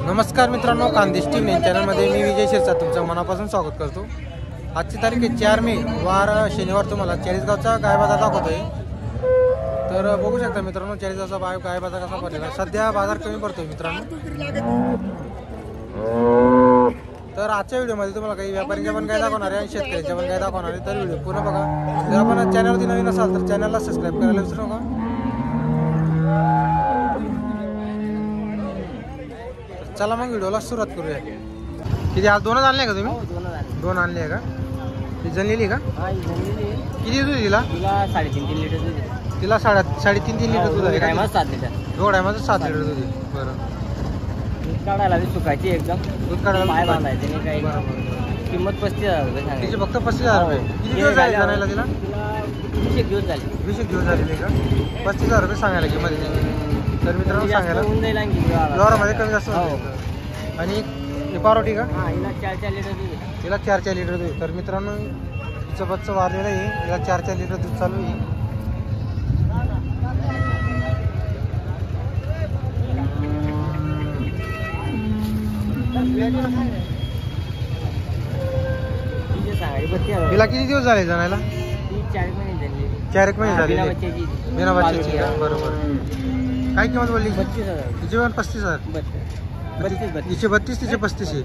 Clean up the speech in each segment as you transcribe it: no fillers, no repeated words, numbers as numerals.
नमस्कार मित्रांनो, खानदेश टीव्ही चॅनलमध्ये मी विजय शिरसाट तुमचं मनापासून स्वागत करतो। आजची तारीख आहे 4 मे वार शनिवार। तुम्हाला चाळीसगावचा गाय बाजार दाखवतोय। तर बघू शकता मित्रांनो, चाळीसगावचा गाय बाजार कसा भरलेला आहे। सध्या बाजार कमी पडतोय मित्रांनो। तर आजच्या व्हिडिओमध्ये तुम्हाला काही व्यापाऱ्यांच्या पण गाय दाखवणार आहे आणि शेतकऱ्यांच्या पण गाय दाखवणार आहे। तर व्हिडिओ पूर्ण बघा। जर आपण चॅनलवरती नवीन असाल तर चॅनलला सबस्क्राईब करायला विसरू नका। चला मग व्हिडिओला सुरुवात करूया। किती आज दोनच आणले का तुम्ही? दोन आणले का? ही जनलेली का? किती दूध दिला? तिला 3.5 लिटर दूध आहे। तिला 3.5 लिटर दूध आहे का? 7 लिटर। जोड आहे माझं 7 लिटर दूध आहे। बरं, दूध काढायला बी सुकायची एकदम। दूध काढायला पाय बांधायचे नाही काही। किंमत 35,000 रुपये सांगायची। तिचे फक्त 35,000 रुपये। किती दिवस झाले जाणायला तिला? 20 दिवस झाले। 20 दिवस झालेले का? 35,000 रुपये सांगायला किंमत। तर मित्रांनो सांगायला लोरामध्ये कमी जास्त होतं। आणि ही पारोटी का? हिला 4 लिटर दूध आहे। तिला 4 लिटर दूध। तर मित्रांनो तिचं बच्चं वारलेलं आहे। तिला 4 लिटर दूध चालू आहे। तिला किती दिवस झाले जाणायला? 4 महिने झाले। बिना बच्च्याची का? बरोबर। काय किंमत बोलली? 35,000। तिचे पण 35,000। 32 तिचे 32 तिचे 35 आहे।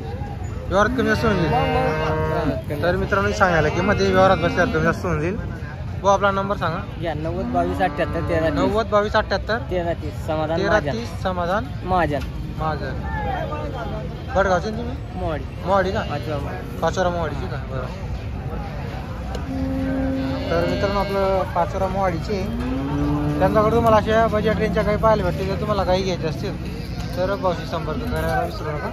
व्यवहारात कमी जास्त होऊन जाईल। तर मित्रांनो सांगायला किंमत व्यवहारात बसल्यावर कमी जास्त होऊन जाईल। व आपला नंबर सांगा। 90 22 78 13 90 22 78 13 30 समाधान 13 30 समाधान महाजन। गडगावचे तुम्ही? मोवाडी का? पाचोरा मोवाडीची का? बरं। तर मित्रांनो आपलं पाचोरा मोवाडीची त्यांच्याकडे तुम्हाला अशा बजेट रेंजच्या काही पाहायला भेटते। जर तुम्हाला काही घ्यायचे असतील तर भाऊशी संपर्क करायला विसरू नका।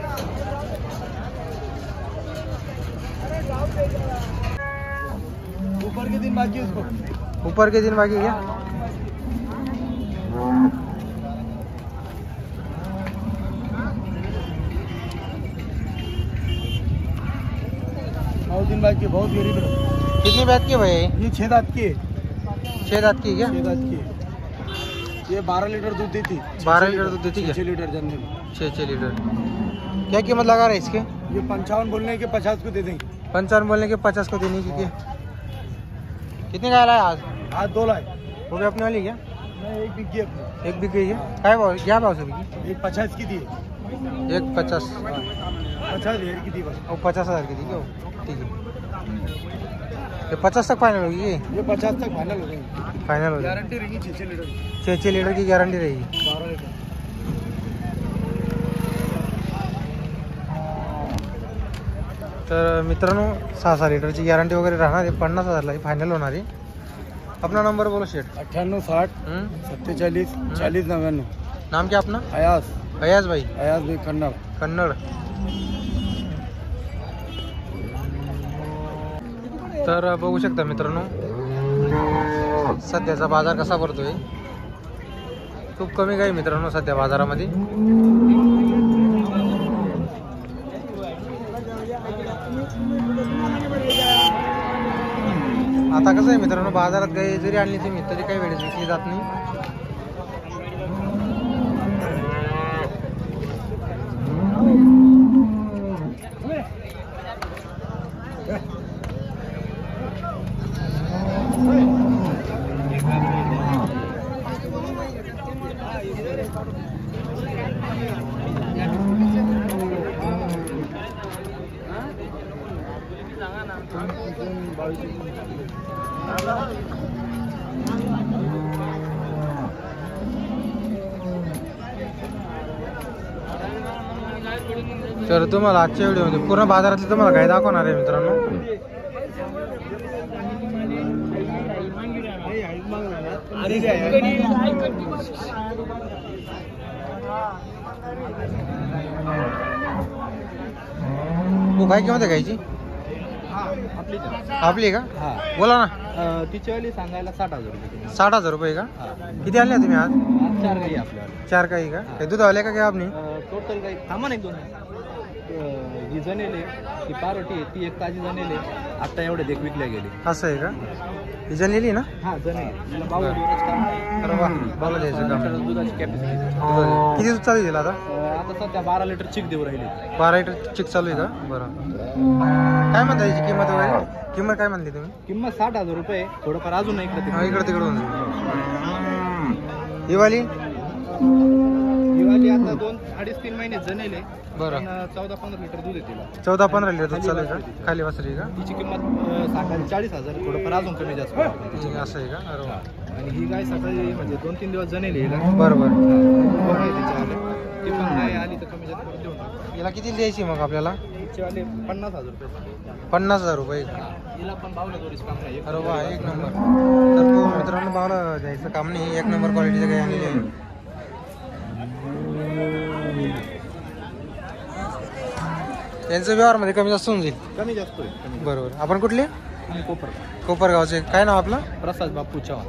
ऊपर के दिन बाकी क्या? दिन बाकी बहुत गरीब है। कितनी बैत की भाई? ये 6 दांत की है। 6 दांत की क्या? 6 दांत की है। ये 12 लीटर दूध देती। 12 लीटर दूध देती क्या? 6 लीटर जनरल। 6 लीटर। क्या कीमत लगा रहा है इसके? ये 55 बोलने के 50 को दे देंगे। 55 बोलने के 50 को देने की। कितनी गाय लाया आज? आज 2 लाए। वो भी अपने वाली क्या? मैं एक बिकी अपनी। एक बिकी है। क्या भाव? क्या भाव से बिकी? एक 50 की थी। एक 50। 50,000 की थी बस। और 50,000 की थी क्या? ठीक है। ये 50 तक फाइनल होगी? ये 50 तक फाइनल हो जाएगी। फाइनल हो जाएगी। गारंटी रहेगी 6 लीटर। 6 लीटर की गारंटी रहेगी। 12 लीटर। तर मित्रांनो 6 लिटरची गॅरंटी वगैरे राहणार आहे। 50,000ला फायनल होणार आहे। अपना नंबर बोलो शेट। 98 60 47 40 99। नाम क्या अपना? अयाज भाई कन्नड़। तर बघू शकता मित्रांनो सध्याचा बाजार कसा भरतोय। खूप कमी गाय मित्रांनो सध्या बाजारामध्ये। आता कसं आहे मित्रांनो, बाजारात गाय जरी आणली तुम्ही तरी काही वेळेस विकली जात नाही। तर तुम्हाला आजच्या व्हिडिओमध्ये पूर्ण बाजारातली तुम्हाला गाय दाखवणार आहे मित्रांनो। वो काय किंमत आहे गायची? आपली का? बोला ना। तिची वाली सांगायला 60,000 रुपये। 60,000 रुपये का? किती आणल्या तुम्ही आज? 4 गाई आपल्याला। 4 गाई का? काही दूध आले का काय आपली? टोटल गाई थांबा नाही 2 ही जनेले ती पारोटी ती एक ताजी जनेले आता एवढे देख विकल्या गेली। असं आहे का? ही जनलेली ना? हा जण आहे तिला 52 दिवस काम आहे. अरे वा, बावला द्यायचं काम. लिटर दुधाची कॅपॅसिटी. किती दूध चालू दिला आता? आता सध्या 12 लिटर चिक देऊ राहिले. 12 लिटर चिक चालू आहे का? बरं. काय म्हणता याची किंमत वगैरे? किंमत काय म्हणली तुम्ही? किंमत 60,000 रुपये. थोडंफार अजून इकडे हा, तिकडे. इकडं तिकडं होऊन जाईल. ही वाली? दिवाळी आता 2-3 महिने जणेले. बरं. 14-15 लिटर दूध आहे तिला. 14-15 लिटर दूध चालू आहे का? खाली वासरी आहे का? तिची किंमत सांगायला 40,000. थोडंफार अजून कमी जास्त होईल. असं आहे का? अरे वा. आणि ही गाय सकाळी म्हणजे 2-3 दिवस जणेली हिला. बरं बरं. दोन आहे तिच्यावाले. ती पण नाही आली तर कमी जास्त करून देऊन टाकू. याला किती द्यायची मग आपल्याला? तिच्यावाले 50,000 रुपये. 50,000 रुपये. हिला पण बावला दोरीच काम नाही. अरे वा, एक नंबर. तर तो मित्रांनो बावला द्यायचं काम नाही, एक नंबर क्वालिटीचं काही आणलेली आहे. त्यांचं व्यवहारमध्ये कमी जास्त होऊन जाईल. कमी जास्त होईल. कमी बरोबर. आपण कुठले? आणि कोपर. कोपरगावचे. काय नाव आपलं? प्रसाद बापू चव्हाण.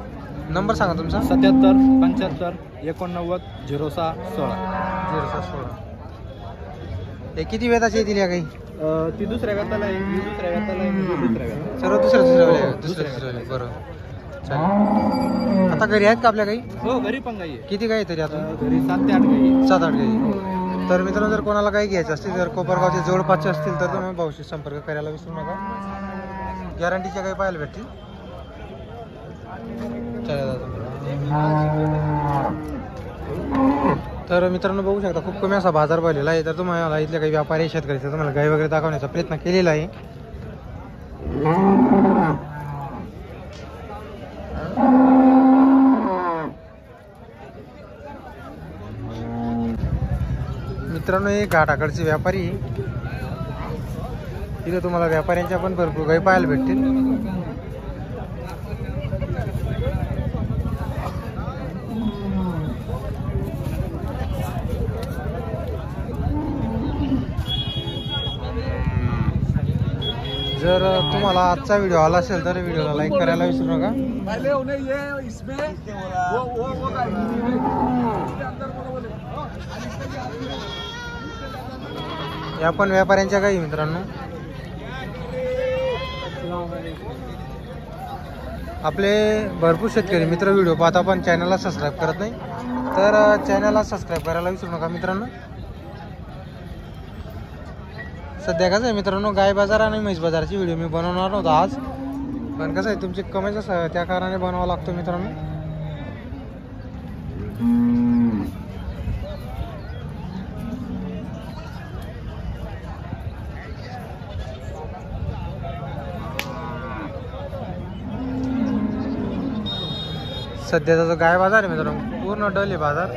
नंबर सांगा तुमचा. 77 75 89 06 16. 0616. हे किती वेताची येतील या काही? ती दुसऱ्या व्याताला आहे, ही दुसऱ्या व्याताला आहे, ही दुसऱ्या व्याताला. सर्व दुसऱ्या वेळेला. बरोबर. चालेल. आता घरी आहेत का आपल्या काही? हो घरी पण गाई आहे. किती गाई तरी आता? घरी 7 ते 8 गाई आहे. 7-8 गाई. तर मित्रांनो, जर कोणाला काही घ्यायचं असतील, जर कोपरगावचे जवळपासचे असतील तर तुम्ही भाऊशी संपर्क करायला विसरू नका. गॅरंटीच्या काही पाहायला भेटतील. तर मित्रांनो बघू शकता, खूप कमी असा बाजार भरलेला आहे. तर तुम्हाला इथले काही व्यापारी शेतकरी तुम्हाला गाई वगैरे दाखवण्याचा प्रयत्न केलेला आहे. मित्रांनो, हे घाटाकडचे व्यापारी, तिथे तुम्हाला व्यापाऱ्यांच्या पण भरपूर काही पाहायला भेटतील. जर तुम्हाला आजचा व्हिडिओ आला असेल तर व्हिडिओला लाईक करायला विसरू नका. या पण व्यापाऱ्यांच्या काही मित्रांनो, आपले भरपूर शेतकरी मित्र व्हिडिओ पाहता पण चॅनलला सबस्क्राईब करत नाही, तर चॅनलला सबस्क्राईब करायला विसरू नका मित्रांनो. सध्या कसं आहे मित्रांनो, गाय बाजार आणि म्हैस बाजाराची व्हिडिओ मी बनवणार नव्हतो आज, पण कसं आहे तुमची कमेंट असं त्या कारणाने बनवावा लागतो मित्रांनो. सध्याचा जो गाय बाजार आहे मित्रांनो, पूर्ण डल आहे बाजार.